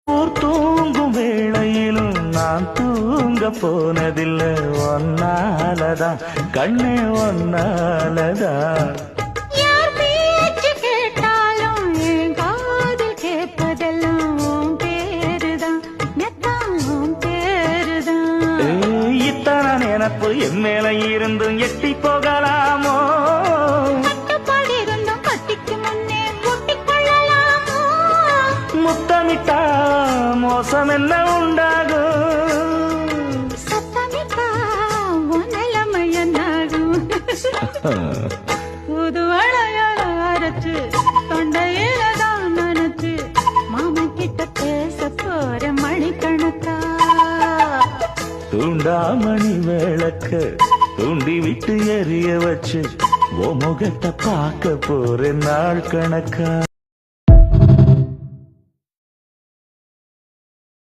ஊர் தூங்கும் வேளையிலும் நான் தூங்க போனதில்லை ஒன்னாலதான் கண்ணே ஒன்னாலதான் யார் பேச்சு கேட்டாலும் என் காதில் கேட்பதெல்லாம் உன் பேருதான் மெத்தான் உன் பேருதான் இத்தனை நினப்பு என் மேல இருந்தும் எட்டி போகலாமோ கட்டுப்பாடு இருந்தும் கட்டிக்கு முன்னே ஒட்டிக்கொள்ளலாமோ முத்தமிட்டா மோசம் என்ன உண்டாகும் சத்தமிட்டா உன் நிலைமையனாகும் புது அழையால அரைச்சு தொண்டையில தான் நனைச்சு மாமன் கிட்ட பேச போற மணிக்கணக்கா தூண்டாமணி விளக்க தூண்டி விட்டு எரிய வச்சு ஓ முகத்தை பார்க்க போற நாள் கணக்கா